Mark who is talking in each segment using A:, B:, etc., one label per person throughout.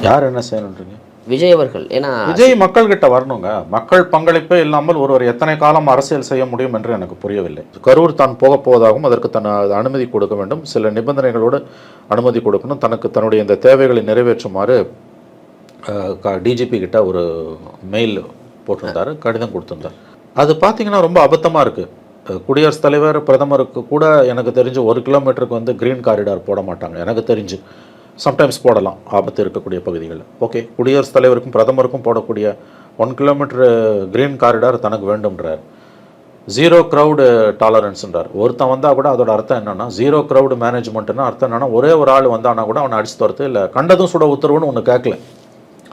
A: யார் என்ன செய்யணுன்றீங்க?
B: விஜய் அவர்கள். ஏன்னா
A: விஜய் மக்கள்கிட்ட வரணுங்க. மக்கள் பங்களிப்பே இல்லாமல் ஒருவர் எத்தனை காலம் அரசியல் செய்ய முடியும் என்று எனக்கு புரியவில்லை. கரூர் தான் போகப் போவதாகவும் அதற்கு தன் அனுமதி கொடுக்க வேண்டும், சில நிபந்தனைகளோடு அனுமதி கொடுக்கணும், தனக்கு தன்னுடைய இந்த தேவைகளை நிறைவேற்றுமாறு டிஜிபி கிட்ட ஒரு மெயில் போட்டிருந்தார், கடிதம் கொடுத்திருந்தார். அது பார்த்தீங்கன்னா ரொம்ப அபத்தமாக இருக்குது. குடியரசுத் தலைவர் பிரதமருக்கு கூட எனக்கு தெரிஞ்சு 1 கிலோமீட்டருக்கு வந்து கிரீன் காரிடார் போட மாட்டாங்க எனக்கு தெரிஞ்சு. சம்டைம்ஸ் போடலாம் ஆபத்து இருக்கக்கூடிய பகுதிகளில். ஓகே, குடியரசுத் தலைவருக்கும் பிரதமருக்கும் போடக்கூடிய 1 கிலோமீட்டர் கிரீன் காரிடார் தனக்கு வேண்டும்ன்றார். 0 க்ரௌடு டாலரன்ஸ்ன்றார். ஒருத்தன் வந்தால் கூட அதோட அர்த்தம் என்னென்னா 0 க்ரௌடு மேனேஜ்மெண்ட்னா அர்த்தம் என்னென்னா ஒரே ஒரு ஆள் வந்தானா கூட அவனை அடிச்சு துரத்து, இல்லை கண்டதும் சுட உத்தரவுன்னு ஒன்று கேட்கல.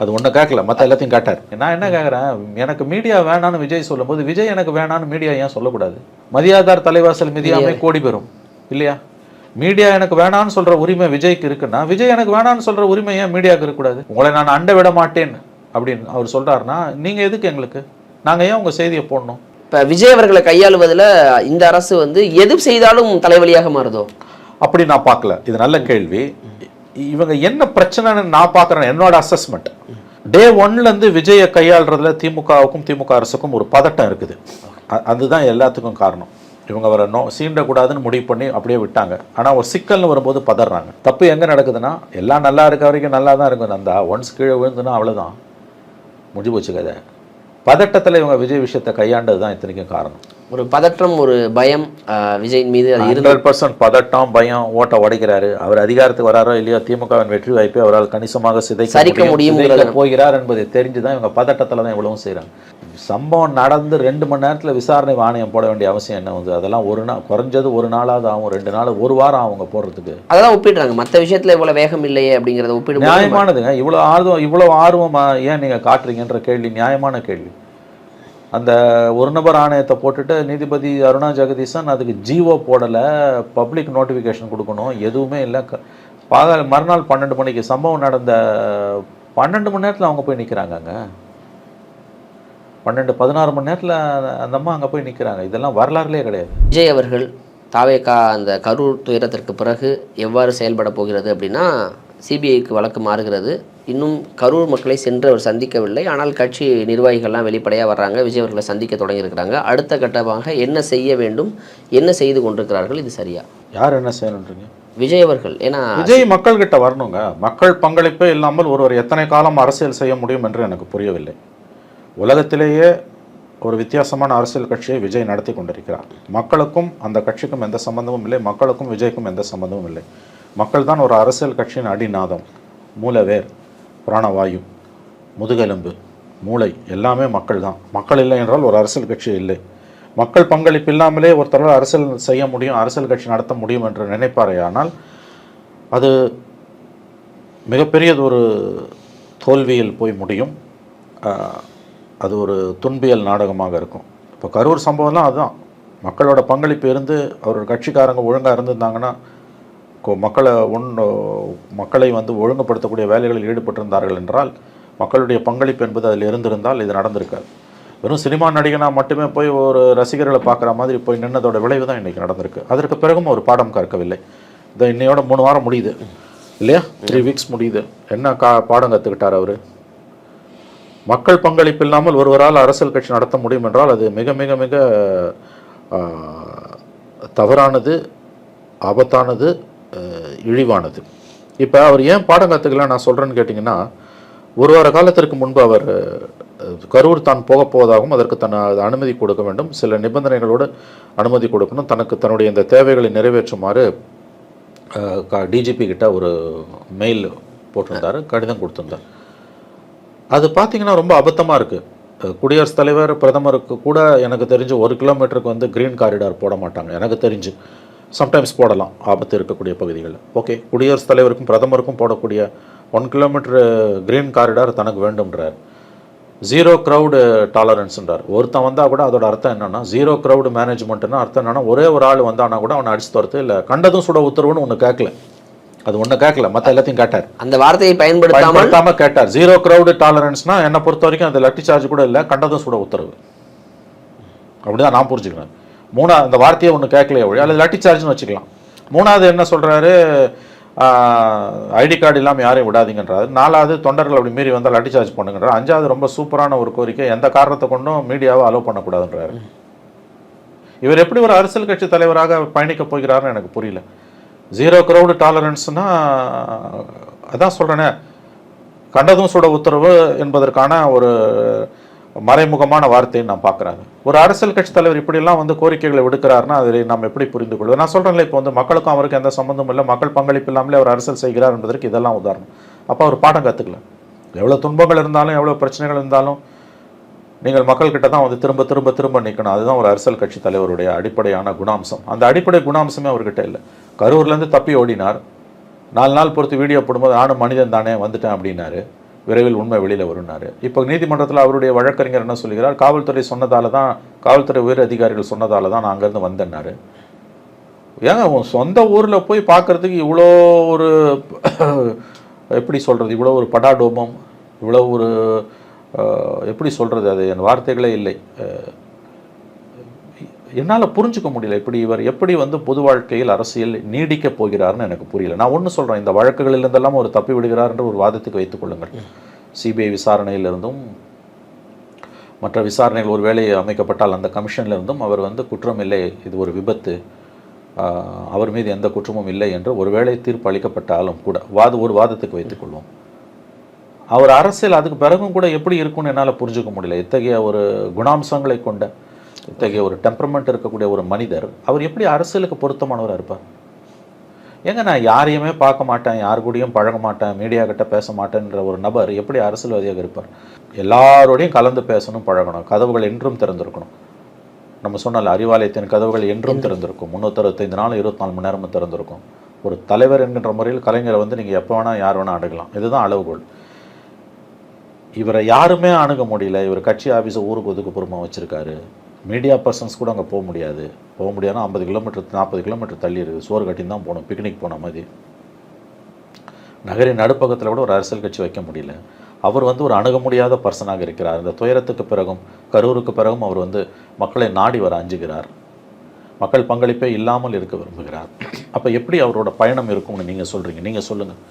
A: அது ஒன்றை கேட்கல, மற்ற எல்லாத்தையும் கேட்டார். நான் என்ன கேட்குறேன், எனக்கு மீடியா வேணான்னு விஜய் சொல்லும்போது விஜய் எனக்கு வேணான்னு மீடியா ஏன் சொல்லக்கூடாது? மதியாதார் தலைவாசல் மிதியாமை கோடி பெறும் இல்லையா? மீடியா எனக்கு வேணான்னு சொல்கிற உரிமை விஜய்க்கு இருக்குன்னா விஜய் எனக்கு வேணான்னு சொல்கிற உரிமை ஏன் மீடியாவுக்கு இருக்கக்கூடாது? உங்களை நான் அண்டை விட மாட்டேன் அப்படின்னு அவர் சொல்கிறாருன்னா நீங்கள் எதுக்கு எங்களுக்கு? நாங்கள் ஏன் உங்கள் செய்தியை போடணும்?
B: இப்போ விஜய் அவர்களை கையாளுவதில் இந்த அரசு வந்து எது செய்தாலும் தலைவலியாக மாறுதோ?
A: அப்படி நான் பார்க்கல. இது நல்ல கேள்வி. இவங்க என்ன பிரச்சனைன்னு நான் பார்க்குறேன். என்னோட அசஸ்மெண்ட், டே 1லேருந்து விஜயை கையாளுறதுல திமுகவுக்கும் திமுக அரசுக்கும் ஒரு பதட்டம் இருக்குது. அதுதான் எல்லாத்துக்கும் காரணம். இவங்க அவரை சீண்டக்கூடாதுன்னு முடிவு பண்ணி அப்படியே விட்டாங்க. ஆனால் ஒரு சிக்கல்னு வரும்போது பதறாங்க. தப்பு எங்கே நடக்குதுன்னா, எல்லாம் நல்லா இருக்க வரைக்கும் நல்லா தான் இருக்கும் நந்தா, ஒன்ஸ் கீழே விழுந்துன்னா அவ்வளோதான், முடிஞ்சு போச்சு கதை. பதட்டத்தில் இவங்க விஜய் விஷயத்தை கையாண்டது தான் இத்தனைக்கும் காரணம்.
B: ஒரு பதற்றம், ஒரு பயம் விஜயின் மீது.
A: 100% பதட்டம், பயம். ஓட்ட உடைக்கிறாரு. அவர் அதிகாரத்துக்கு வராரோ இல்லையோ, திமுகவின் வெற்றி வாய்ப்பை அவரால் கணிசமாக சிதைக்க முடியும் போகிறார் என்பதை தெரிஞ்சுதான் இவங்க பதட்டத்தில் தான் இவ்வளவும் செய்கிறாங்க. சம்பவம் நடந்து 2 மணி நேரத்தில் விசாரணை ஆணையம் போட வேண்டிய அவசியம் என்ன வந்து? அதெல்லாம் ஒரு நாள், குறைஞ்சது ஒரு நாளாவது ஆகும், 2 நாள், ஒரு வாரம் அவங்க போடுறதுக்கு.
B: அதெல்லாம் ஒப்பிடுறாங்க. மற்ற விஷயத்தில் இவ்வளோ வேகம் இல்லையே அப்படிங்கிறத ஒப்பிடு.
A: நியாயமானதுங்க. இவ்வளோ ஆர்வமாக ஏன் நீங்கள் காட்டுறீங்கன்ற கேள்வி நியாயமான கேள்வி. அந்த ஒரு நபர் ஆணையத்தை போட்டுட்டு நீதிபதி அருணா ஜெகதீசன் அதுக்கு ஜிஓ போடலை, பப்ளிக் நோட்டிஃபிகேஷன் கொடுக்கணும், எதுவுமே இல்லை. மறுநாள் 12 மணிக்கு சம்பவம் நடந்த 12 மணி நேரத்தில் அவங்க போய் நிற்கிறாங்கங்க. 16 மணி நேரத்தில் அந்த அம்மா அங்கே போய் நிற்கிறாங்க. இதெல்லாம் வரலாறுலேயே கிடையாது.
B: விஜய் அவர்கள் தாவேகா அந்த கரூர் துயரத்திற்கு பிறகு எவ்வாறு செயல்பட போகிறது அப்படின்னா, சிபிஐக்கு வழக்கு மாறுகிறது. இன்னும் கரூர் மக்களை சென்று அவர் சந்திக்கவில்லை. ஆனால் கட்சி நிர்வாகிகள்லாம் வெளிப்படையாக வர்றாங்க, விஜய் அவர்களை சந்திக்க தொடங்கியிருக்கிறாங்க. அடுத்த கட்டமாக என்ன செய்ய வேண்டும், என்ன செய்து கொண்டிருக்கிறார்கள், இது சரியா?
A: யார் என்ன செய்யணுன்றீங்க?
B: விஜய் அவர்கள். ஏன்னா
A: விஜய் மக்கள்கிட்ட வரணுங்க. மக்கள் பங்களிப்பே இல்லாமல் ஒருவர் எத்தனை காலம் அரசியல் செய்ய முடியும் என்று எனக்கு புரியவில்லை. உலகத்திலேயே ஒரு வித்தியாசமான அரசியல் கட்சியை விஜய் நடத்தி கொண்டிருக்கிறார். மக்களுக்கும் அந்த கட்சிக்கும் எந்த சம்பந்தமும் இல்லை, மக்களுக்கும் விஜய்க்கும் எந்த சம்பந்தமும் இல்லை. மக்கள் தான் ஒரு அரசியல் கட்சியின் அடிநாதம், மூலவேர், பிராணவாயு, முதுகெலும்பு, மூளை எல்லாமே மக்கள் தான். மக்கள் இல்லை என்றால் ஒரு அரசியல் கட்சி இல்லை. மக்கள் பங்களிப்பு இல்லாமலே ஒருத்தரால் அரசியல் செய்ய முடியும், அரசியல் கட்சி நடத்த முடியும் என்று நினைப்பாரே, ஆனால் அது மிகப்பெரியதொரு தோல்வியில் போய் முடியும். அது ஒரு துன்பியல் நாடகமாக இருக்கும். இப்போ கரூர் சம்பவம்லாம் அதுதான். மக்களோட பங்களிப்பு இருந்து அவரோட கட்சிக்காரங்க ஒழுங்காக இருந்திருந்தாங்கன்னா, மக்களை வந்து ஒழுங்குபடுத்தக்கூடிய வேலைகளில் ஈடுபட்டிருந்தார்கள் என்றால், மக்களுடைய பங்களிப்பு என்பது அதில் இருந்திருந்தால் இது நடந்திருக்காது. வெறும் சினிமா நடிகனாக மட்டுமே போய் ஒரு ரசிகர்களை பார்க்குற மாதிரி போய் நின்னதோட விளைவு தான் இன்றைக்கி நடந்திருக்கு. அதற்கு பிறகும் ஒரு பாடம் கற்கவில்லை. இதை இன்னையோட 3 வாரம் முடியுது இல்லையா, 3 வீக்ஸ் முடியுது. என்ன பாடம் கற்றுக்கிட்டார் அவர்? மக்கள் பங்களிப்பு இல்லாமல் ஒருவரால் அரசியல் கட்சி நடத்த முடியும் என்றால் அது மிக மிக மிக தவறானது, ஆபத்தானது, இழிவானது. இப்போ அவர் ஏன் பாடம் கற்றுக்கலாம் நான் சொல்கிறேன்னு கேட்டிங்கன்னா, ஒரு வார காலத்திற்கு முன்பு அவர் கரூர் தான் போகப் போவதாகவும் அதற்கு தன் அனுமதி கொடுக்க வேண்டும், சில நிபந்தனைகளோடு அனுமதி கொடுக்கணும், தனக்கு தன்னுடைய இந்த தேவைகளை நிறைவேற்றுமாறு டிஜிபி கிட்ட ஒரு மெயில் போட்டிருந்தார், கடிதம் கொடுத்திருந்தார். அது பார்த்தீங்கன்னா ரொம்ப அபத்தமாக இருக்குது. குடியரசுத் தலைவர் பிரதமருக்கு கூட எனக்கு தெரிஞ்சு 1 கிலோமீட்டருக்கு வந்து கிரீன் காரிடார் போட மாட்டாங்க எனக்கு தெரிஞ்சு. சம்டைம்ஸ் போடலாம் ஆபத்து இருக்கக்கூடிய பகுதிகளில். ஓகே, குடியரசுத் தலைவருக்கும் பிரதமருக்கும் போடக்கூடிய 1 கிலோமீட்டர் கிரீன் காரிடார் தனக்கு வேண்டும்ன்றார். 0 க்ரௌடு டாலரன்ஸ்ன்றார். ஒருத்தன் வந்தால் கூட அதோட அர்த்தம் என்னென்னா 0 க்ரௌடு மேனேஜ்மெண்ட்னா அர்த்தம் என்னென்னா ஒரே ஒரு ஆள் வந்தானா கூட அவனை அடிச்சு துரத்து, இல்லை கண்டதும் சுட உத்தரவுன்னு ஒன்று கேட்கல. அது ஒன்று கேட்கல, மற்ற எல்லாத்தையும் கேட்டார்.
B: அந்த வார்த்தையை பயன்படுத்தாம
A: கேட்டார். 0 க்ரௌடு டாலரன்ஸ்னா என்னை பொறுத்த வரைக்கும் அந்த லட்டி சார்ஜ் கூட இல்லை, கண்டதும் சுட உத்தரவு. அப்படிதான் நான் புரிஞ்சுக்கிறேன். 3 அந்த வார்த்தையை ஒன்று கேட்கலையே ஒழி, அல்லது லட்டி சார்ஜ்னு வச்சுக்கலாம். 3வது என்ன சொல்கிறாரு, ஐடி கார்டு இல்லாமல் யாரையும் விடாதீங்கன்றாரு. 4வது தொண்டர்கள் அப்படி மீறி வந்தால் லட்டி சார்ஜ் பண்ணுங்கன்றார். 5வது ரொம்ப சூப்பரான ஒரு கோரிக்கை, எந்த காரணத்தை கொண்டும் மீடியாவை அலோவ் பண்ணக்கூடாதுன்றாரு. இவர் எப்படி ஒரு அரசியல் கட்சி தலைவராக பயணிக்க போகிறாருன்னு எனக்கு புரியல. 0 crowd டாலரன்ஸ்னா அதான் சொல்கிறேனே, கண்டதும் சுட உத்தரவு என்பதற்கான ஒரு மறைமுகமான வார்த்தைன்னு நான் பார்க்குறாங்க. ஒரு அரசியல் கட்சி தலைவர் இப்படியெல்லாம் வந்து கோரிக்கைகளை விடுக்கிறாருன்னா அதை நம்ம எப்படி புரிந்து கொள்வது? நான் சொல்கிறேன்ல, இப்போ வந்து மக்களுக்கும் அவருக்கு எந்த சம்மந்தமும் இல்லை, மக்கள் பங்களிப்பு இல்லாமலே அவர் அரசியல் செய்கிறார் என்பதற்கு இதெல்லாம் உதாரணம். அப்போ அவர் பாடம் கற்றுக்கல. எவ்வளோ துன்பங்கள் இருந்தாலும் எவ்வளோ பிரச்சனைகள் இருந்தாலும் நீங்கள் மக்கள்கிட்ட தான் வந்து திரும்ப திரும்ப திரும்ப நிற்கணும். அதுதான் ஒரு அரசியல் கட்சி தலைவருடைய அடிப்படையான குணாம்சம். அந்த அடிப்படை குணாம்சமே அவர்கிட்ட இல்லை. கரூர்லேருந்து தப்பி ஓடினார். 4 நாள் பொறுத்து வீடியோ போடும்போது நானும் மனிதன் தானே வந்துட்டேன் அப்படின்னாரு. விரைவில் உண்மை வெளியில் வரும்னாரு. இப்போ நீதிமன்றத்தில் அவருடைய வழக்கறிஞர் என்ன சொல்கிறார்? காவல்துறை சொன்னதால தான், காவல்துறை உயர் அதிகாரிகள் சொன்னதால தான் நான் அங்கேருந்து வந்தேன்னாரு. ஏங்க உன் சொந்த ஊரில் போய் பார்க்குறதுக்கு இவ்வளோ ஒரு எப்படி சொல்கிறது, இவ்வளோ ஒரு படாடோபம், இவ்வளோ ஒரு எப்படி சொல்கிறது, அது என் வார்த்தைகளே இல்லை. என்னால் புரிஞ்சுக்க முடியல. இப்படி இவர் எப்படி வந்து பொது வாழ்க்கையில் அரசியல் நீடிக்கப் போகிறார்னு எனக்கு புரியல. நான் ஒன்று சொல்கிறேன், இந்த வழக்குகளிலிருந்தெல்லாம் ஒரு தப்பி விடுகிறார் என்ற ஒரு வாதத்துக்கு வைத்துக் கொள்ளுங்கள். சிபிஐ விசாரணையிலிருந்தும் மற்ற விசாரணைகள் ஒரு வேலை அமைக்கப்பட்டால் அந்த கமிஷனிலிருந்தும் அவர் வந்து குற்றம் இல்லை, இது ஒரு விபத்து, அவர் மீது எந்த குற்றமும் இல்லை என்று ஒருவேளை தீர்ப்பு அளிக்கப்பட்டாலும் கூட ஒரு வாதத்துக்கு வைத்துக்கொள்வோம். அவர் அரசியல் அதுக்கு பிறகும் கூட எப்படி இருக்கும்னு என்னால் புரிஞ்சுக்க முடியல. இத்தகைய ஒரு குணாம்சங்களை கொண்ட, இத்தகைய ஒரு டெம்பரமெண்ட் இருக்கக்கூடிய ஒரு மனிதர் அவர் எப்படி அரசியலுக்கு பொருத்தமானவராக இருப்பார்? ஏங்க நான் யாரையுமே பார்க்க மாட்டேன், யாரு கூடயும் பழக மாட்டேன், மீடியா கிட்ட பேச மாட்டேன்ற ஒரு நபர் எப்படி அரசியல்வாதியாக இருப்பார்? எல்லாரோடையும் கலந்து பேசணும், பழகணும், கதவுகள் என்றும் திறந்திருக்கணும். நம்ம சொன்னால அறிவாலயத்தின் கதவுகள் என்றும் திறந்திருக்கும், 365 நாள் 24 மணி நேரமும் திறந்திருக்கும். ஒரு தலைவர் என்கின்ற முறையில் கலைஞரை வந்து நீங்கள் எப்போ வேணால் யார் வேணால் அணுகலாம். இதுதான் அளவுகோல். இவரை யாருமே அணுக முடியல. இவர் கட்சி ஆஃபீஸை ஊருக்கு ஒதுக்குப்புறமாக வச்சுருக்காரு. மீடியா பர்சன்ஸ் கூட அங்கே போக முடியாதுன்னா 50 கிலோமீட்டர் 40 கிலோமீட்டர் தள்ளி இருக்குது. சோறு கட்டின்னு தான் போகணும், பிக்னிக் போன மாதிரி. நகரின் நடுப்பக்கத்தில் கூட ஒரு அரசியல் கட்சி வைக்க முடியல. அவர் வந்து ஒரு அணுக முடியாத பர்சனாக இருக்கிறார். இந்த துயரத்துக்கு பிறகும், கரூருக்கு பிறகும் அவர் வந்து மக்களை நாடி வர அஞ்சுகிறார். மக்கள் பங்களிப்பே இல்லாமல் இருக்க விரும்புகிறார். அப்போ எப்படி அவரோட பயணம் இருக்கும்னு நீங்கள் சொல்கிறீங்க? நீங்கள் சொல்லுங்கள்.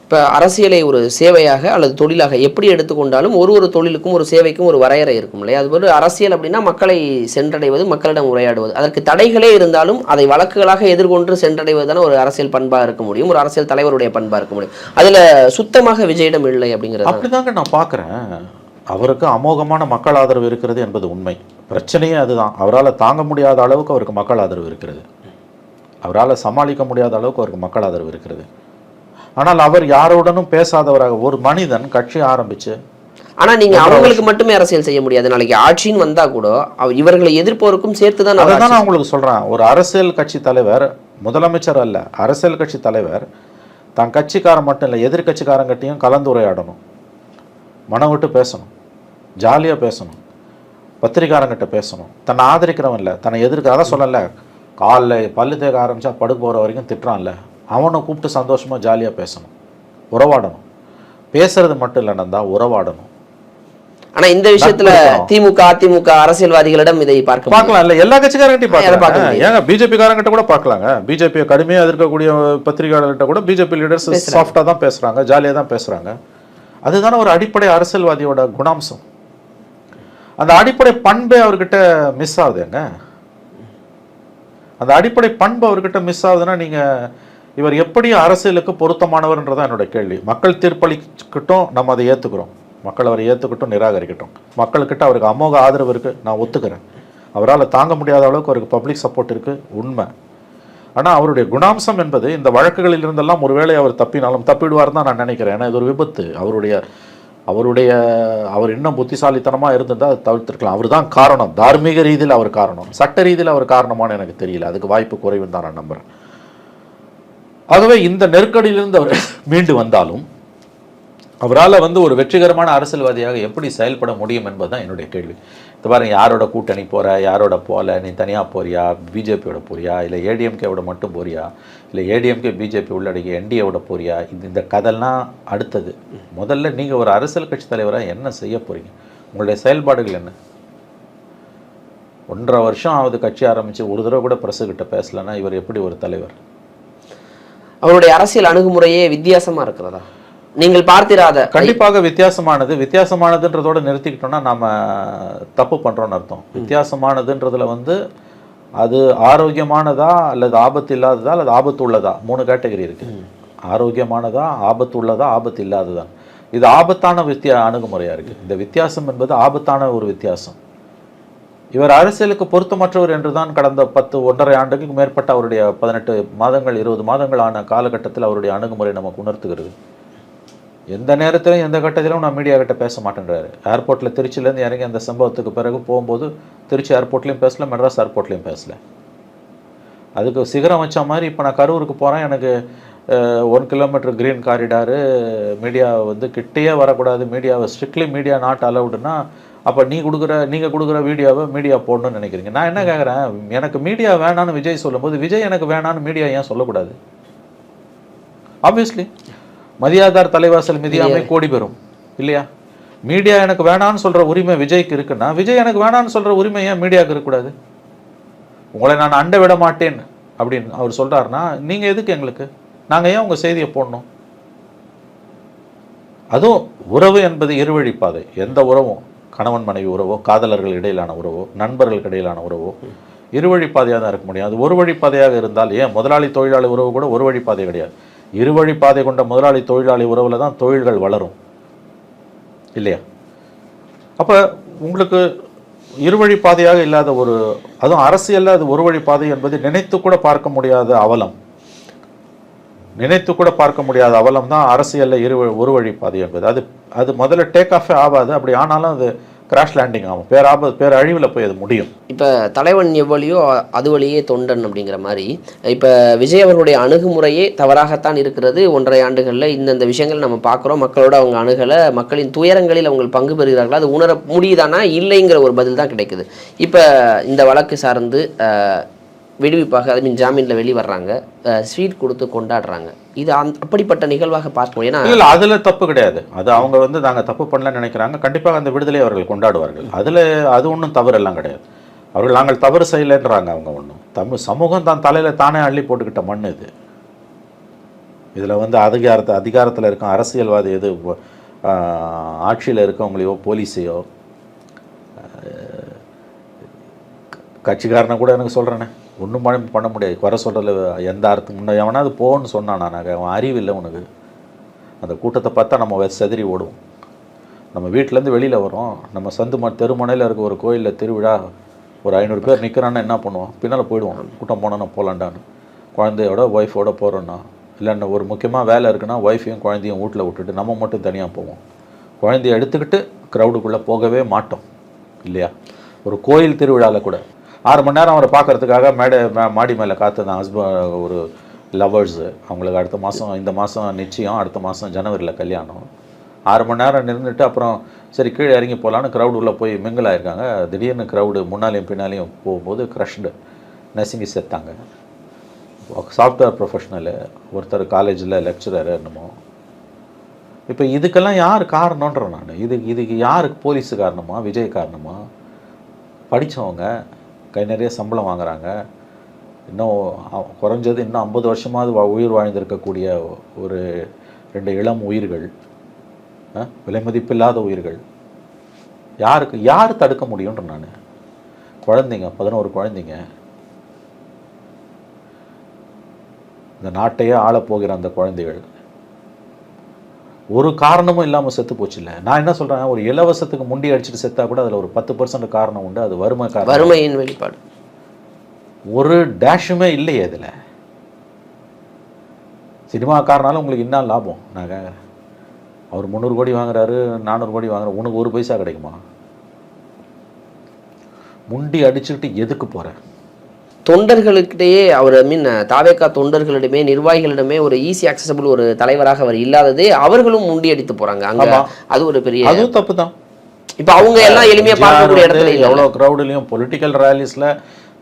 B: இப்போ அரசியலை ஒரு சேவையாக அல்லது தொழிலாக எப்படி எடுத்துக்கொண்டாலும் ஒரு தொழிலுக்கும் ஒரு சேவைக்கும் ஒரு வரையறை இருக்கும் இல்லையா? அதுபோல் அரசியல் அப்படின்னா மக்களை சென்றடைவது, மக்களிடம் உரையாடுவது. அதற்கு தடைகளே இருந்தாலும் அதை வழக்குகளாக எதிர்கொண்டு சென்றடைவது தானே ஒரு அரசியல் பண்பாக இருக்க முடியும், ஒரு அரசியல் தலைவருடைய பண்பாக இருக்க முடியும். அதில் சுத்தமாக விஜயிடம் இல்லை அப்படிங்கிறது
A: அப்படிதாங்க நான் பார்க்குறேன். அவருக்கு அமோகமான மக்கள் ஆதரவு இருக்கிறது என்பது உண்மை. பிரச்சனையே அதுதான். அவரால் தாங்க முடியாத அளவுக்கு அவருக்கு மக்கள் ஆதரவு இருக்கிறது. அவரால் சமாளிக்க முடியாத அளவுக்கு அவருக்கு மக்கள் ஆதரவு இருக்கிறது. ஆனால் அவர் யாருடனும் பேசாதவராக ஒரு மனிதன் கட்சி ஆரம்பிச்சு.
B: ஆனால் நீங்கள் அவங்களுக்கு மட்டுமே அரசியல் செய்ய முடியாது. நாளைக்கு ஆட்சின்னு வந்தால் கூட இவர்களை எதிர்ப்போருக்கும் சேர்த்து தான்.
A: அதை தான் நான் உங்களுக்கு சொல்கிறேன். ஒரு அரசியல் கட்சி தலைவர், முதலமைச்சர் அல்ல, அரசியல் கட்சி தலைவர் தான் கட்சிக்காரன் மட்டும் இல்லை, எதிர்கட்சிக்காரங்கிட்டையும் கலந்துரையாடணும், மனம் விட்டு பேசணும், ஜாலியாக பேசணும், பத்திரிக்காரங்கிட்ட பேசணும். தன்னை ஆதரிக்கிறவன் இல்லை, தன்னை எதிர்க்க. அதான் சொல்லல, காலில் பல்லு தேக்க ஆரம்பித்தா படுக்க போகிற வரைக்கும் திட்டுறான்ல, அவனை கூப்பிட்டு சந்தோஷமாக ஜாலியாக பேசணும், உறவாடணும். பேசுறது மட்டும் இல்லைன்னா உறவாடணும்.
B: ஆனால் இந்த விஷயத்தில் திமுக அதிமுக அரசியல்வாதிகளிடம் இதை பார்க்கலாம்
A: இல்லை, எல்லா கட்சிக்காரங்கிட்டையும் பார்க்கலாம். ஏங்க பிஜேபி காரங்கிட்ட கூட பார்க்கலாங்க. பிஜேபியை கடுமையாக எதிர்க்கக்கூடிய பத்திரிகையாளர்கிட்ட கூட பிஜேபி லீடர்ஸ் சாஃப்டாக தான் பேசுகிறாங்க, ஜாலியாக தான் பேசுகிறாங்க. அதுதானே ஒரு அடிப்படை அரசியல்வாதியோட குணாம்சம். அந்த அடிப்படை பண்பே அவர்கிட்ட மிஸ் ஆகுதுங்க. அந்த அடிப்படை பண்பு அவர்கிட்ட மிஸ் ஆகுதுன்னா நீங்கள் இவர் எப்படி அரசியலுக்கு பொருத்தமானவர்ன்றதான் என்னோட கேள்வி. மக்கள் தீர்ப்பளிக்கட்டும், நம்ம அதை ஏற்றுக்கிறோம். மக்கள் அவரை ஏற்றுக்கட்டும், நிராகரிக்கட்டும். மக்கள்கிட்ட அவருக்கு அமோக ஆதரவு இருக்குது, நான் ஒத்துக்கிறேன். அவரால் தாங்க முடியாத அளவுக்கு அவருக்கு பப்ளிக் சப்போர்ட் இருக்குது, உண்மை. ஆனால் அவருடைய குணாம்சம் என்பது இந்த வழக்குகளில் இருந்தெல்லாம் ஒருவேளை அவர் தப்பினாலும் தப்பிடுவார் தான் நான் நினைக்கிறேன். ஏன்னா இது ஒரு விபத்து. அவர் இன்னும் புத்திசாலித்தனமாக இருந்திருந்தால் அதை தவிர்த்திருக்கலாம். அவர் தான் காரணம். தார்மீக ரீதியில் அவர் காரணம், சட்ட ரீதியில் அவர் காரணமானு எனக்கு தெரியல. அதுக்கு வாய்ப்பு குறைவுன்னு தான் நான் நம்புகிறேன். ஆகவே இந்த நெருக்கடியிலிருந்து அவர் மீண்டு வந்தாலும் அவரால் வந்து ஒரு வெற்றிகரமான அரசியல்வாதியாக எப்படி செயல்பட முடியும் என்பதுதான் என்னுடைய கேள்வி. இது பாருங்க, யாரோட கூட்டணி போகிற, யாரோட போகல, நீ தனியாக போறியா, பிஜேபியோட போறியா, இல்லை ஏடிஎம்கேவோட மட்டும் போறியா, இல்லை ஏடிஎம்கே பிஜேபி உள்ளடங்கிய என்டிஏவோட போறியா, இந்த கதைலாம் அடுத்தது. முதல்ல நீங்கள் ஒரு அரசியல் கட்சி தலைவராக என்ன செய்ய போகிறீங்க? உங்களுடைய செயல்பாடுகள் என்ன? 1.5 வருஷம் ஆகுது கட்சி ஆரம்பித்து, ஒரு தடவை கூட பிரஸுக்கிட்ட பேசலைன்னா இவர் எப்படி ஒரு தலைவர்?
B: அவருடைய அரசியல் அணுகுமுறையே வித்தியாசமா இருக்கிறதா நீங்கள் பார்த்திராத?
A: கண்டிப்பாக வித்தியாசமானதுன்றதோட நிறுத்திக்கிட்டோம்னா நாம தப்பு பண்றோம்னு அர்த்தம். வித்தியாசமானதுன்றதுல வந்து அது ஆரோக்கியமானதா அல்லது ஆபத்து இல்லாததா அல்லது ஆபத்து உள்ளதா, 3 கேட்டகரி இருக்கு. ஆரோக்கியமானதா, ஆபத்து உள்ளதா, ஆபத்து இல்லாததா. இது ஆபத்தான அணுகுமுறையா இருக்கு. இந்த வித்தியாசம் என்பது ஆபத்தான ஒரு வித்தியாசம். இவர் அரசியலுக்கு பொருத்தமற்றவர் என்றுதான் கடந்த 1.5 ஆண்டுக்கு மேற்பட்ட அவருடைய 18 மாதங்கள் 20 மாதங்கள் ஆன காலகட்டத்தில் அவருடைய அணுகுமுறை நமக்கு உணர்த்துகிறது. எந்த நேரத்திலும் எந்த கட்டத்திலும் நான் மீடியா கிட்ட பேச மாட்டேன்றாரு. ஏர்போர்ட்டில் திருச்சியிலேருந்து இறங்கி அந்த சம்பவத்துக்கு பிறகு போகும்போது திருச்சி ஏர்போர்ட்லேயும் பேசல, மெட்ராஸ் ஏர்போர்ட்லேயும் பேசல. அதுக்கு சிகரம் வச்ச மாதிரி இப்போ நான் கரூருக்கு போகிறேன், எனக்கு 1 கிலோமீட்டர் கிரீன் காரிடாரு, மீடியா வந்து கிட்டேயே வரக்கூடாது, மீடியாவை ஸ்ட்ரிக்ட்லி மீடியா நாட் அலவுடுன்னா அப்போ நீங்கள் கொடுக்குற வீடியோவை மீடியா போடணும்னு நினைக்கிறீங்க. நான் என்ன கேட்குறேன், எனக்கு மீடியா வேணான்னு விஜய் சொல்லும்போது விஜய் எனக்கு வேணான்னு மீடியா ஏன் சொல்லக்கூடாது? ஆப்வியஸ்லி மதியாதார் தலைவாசல் மிதியாமை கோடி பெறும் இல்லையா? மீடியா எனக்கு வேணான்னு சொல்கிற உரிமை விஜய்க்கு இருக்குன்னா விஜய் எனக்கு வேணான்னு சொல்கிற உரிமை ஏன் மீடியாவுக்கு இருக்கக்கூடாது? உங்களை நான் அண்டை விட மாட்டேன் அப்படின்னு அவர் சொல்கிறாருன்னா நீங்கள் எதுக்கு எங்களுக்கு? நாங்கள் ஏன் உங்கள் செய்தியை போடணும்? அதுவும் உறவு என்பது இருவழிப்பாதை. எந்த உறவும், கணவன் மனைவி உறவோ, காதலர்கள் இடையிலான உறவோ, நண்பர்களுக்கு இடையிலான உறவோ இருவழிப்பாதையாக தான் இருக்க முடியும். அது ஒரு வழிப்பாதையாக இருந்தால் ஏன் முதலாளி தொழிலாளி உறவு கூட ஒரு வழிப்பாதை கிடையாது. இருவழிப்பாதை கொண்ட முதலாளி தொழிலாளி உறவில் தான் தொழில்கள் வளரும் இல்லையா? அப்போ உங்களுக்கு இருவழிப்பாதையாக இல்லாத ஒரு, அதுவும் அரசியலில் அது ஒரு வழிப்பாதை என்பது நினைத்து கூட பார்க்க முடியாத அவலம். நினைத்து கூட பார்க்க முடியாத அவலம் தான் அரசியலில் ஒரு வழிப்பாதை என்பது. அது முதல்ல டேக் ஆஃபே ஆகாது. அப்படி ஆனாலும் அது கிராஷ் லேண்டிங் ஆகும், பேரழிவில் போய் அது முடியும்.
B: இப்போ தலைவன் எவ்வளியோ அது வழியே தொண்டன் அப்படிங்கிற மாதிரி இப்போ விஜய் அவர்களுடைய அணுகுமுறையே தவறாகத்தான் இருக்கிறது. 1.5 ஆண்டுகளில் இந்தந்த விஷயங்கள் நம்ம பார்க்குறோம். மக்களோட அவங்க அணுகலை, மக்களின் துயரங்களில் அவங்க பங்கு பெறுகிறார்களா, அது உணர முடியுதானா இல்லைங்கிற ஒரு பதில் தான் கிடைக்குது. இப்போ இந்த வழக்கு சார்ந்து விடுவிப்பாக ஜாமீனில் வெளிவர்றாங்க, ஸ்வீட் கொடுத்து கொண்டாடுறாங்க. இது அப்படிப்பட்ட நிகழ்வாக பார்க்கணும். ஏன்னா
A: இல்லை, அதில் தப்பு கிடையாது. அது அவங்க வந்து நாங்கள் தப்பு பண்ணலன்னு நினைக்கிறாங்க. கண்டிப்பாக அந்த விடுதலை அவர்கள் கொண்டாடுவார்கள். அது ஒன்றும் தவறெல்லாம் கிடையாது. அவர்கள் நாங்கள் தவறு செய்யலைன்றாங்க. அவங்க ஒன்றும் சமூகம் தான் தலையில் தானே அள்ளி போட்டுக்கிட்ட மண் இது. இதில் வந்து அதிகாரத்தில் இருக்க அரசியல்வாதி எது, ஆட்சியில் இருக்கவங்களையோ போலீஸையோ கட்சிக்காரனை கூட எனக்கு சொல்கிறேனே ஒன்றும் பண்ண முடியாது. குறை சொல்கிறதுல எந்த அர்த்தம் முன்ன எவனா அது போன்னு சொன்னான். நான் அவன் அறிவு இல்லை உனக்கு. அந்த கூட்டத்தை பார்த்தா நம்ம செதறி ஓடுவோம். நம்ம வீட்டிலேருந்து வெளியில் வரோம், நம்ம தெருமுனையில் இருக்க ஒரு கோயிலில் திருவிழா, ஒரு 500 பேர் நிற்கிறான்னா என்ன பண்ணுவோம்? பின்னால் போயிடுவோம். கூட்டம் போனோன்னா போகலாண்டான்னு, குழந்தையோட ஒய்ஃபோட போகிறோன்னா, இல்லைன்னா ஒரு முக்கியமாக வேலை இருக்குன்னா ஒய்ஃபையும் குழந்தையும் வீட்டில் விட்டுட்டு நம்ம மட்டும் தனியாக போவோம். குழந்தைய எடுத்துக்கிட்டு க்ரௌடுக்குள்ளே போகவே மாட்டோம் இல்லையா? ஒரு கோயில் திருவிழாவில் கூட 6 மணி நேரம் அவரை பார்க்கறதுக்காக மாடி மேலே காத்துதான் ஹஸ்பண்ட், ஒரு லவர்ஸு. அவங்களுக்கு இந்த மாதம் நிச்சயம், அடுத்த மாதம் ஜனவரியில் கல்யாணம். 6 மணி நேரம் நின்றுட்டு அப்புறம் சரி கீழே இறங்கி போகலான்னு க்ரௌடு உள்ளே போய் மிங்கிள் ஆகிருக்காங்க. திடீர்னு க்ரௌடு முன்னாலேயும் பின்னாலேயும் போகும்போது க்ரஷ்டு நெசுங்கி செத்தாங்க. சாஃப்ட்வேர் ப்ரொஃபஷனலு, ஒருத்தர் காலேஜில் லெக்சரர் என்னமோ. இப்போ இதுக்கெல்லாம் யார் காரணன்றேன் நான். இதுக்கு யாருக்கு? போலீஸு காரணமா, விஜய் காரணமா? படித்தவங்க கை நிறைய சம்பளம் வாங்குறாங்க, இன்னும் குறைஞ்சது இன்னும் 50 வருஷமாவது உயிர் வாழ்ந்திருக்கக்கூடிய ஒரு 2 இளம் உயிர்கள், விலை மதிப்பில்லாத உயிர்கள். யார் தடுக்க முடியும்ன்ற நான். குழந்தைங்க, 11 குழந்தைங்க, இந்த நாட்டையே ஆளப்போகிற அந்த குழந்தைகள் ஒரு காரணமும் இல்லாமல் செத்து போச்சு. இல்லை, நான் என்ன சொல்கிறேன், ஒரு இலவசத்துக்கு முண்டி அடிச்சுட்டு செத்தா கூட அதில் ஒரு 10% காரணம் உண்டு. அது வறுமையின் வெளிப்பாடு. ஒரு டேஷுமே இல்லையே இதில். சினிமாக்காரனாலும் உங்களுக்கு என்ன லாபம்? நான் கேட்குறேன். அவர் 300 கோடி வாங்குறாரு, 400 கோடி வாங்குறாரு, உனக்கு 1 பைசா கிடைக்குமா? முண்டி அடிச்சுக்கிட்டு எதுக்கு போகிறேன்?
B: தொண்டர்களுக்கிட்டேயே அவர் தாவேகா தொண்டர்களிடமே நிர்வாகிகளிடமே ஒரு ஈஸி அக்சசபிள் ஒரு தலைவராக அவர் இல்லாததே அவர்களும் முண்டியடித்து போறாங்க அங்க. அது ஒரு பெரிய,
A: அதுவும் தப்பு தான்.
B: இப்போ அவங்க எல்லாம் எளிமையா பார்க்கக்கூடிய இடத்துல
A: எவ்வளோ க்ரௌட்லையும் பொலிட்டிக்கல் ரேலிஸில்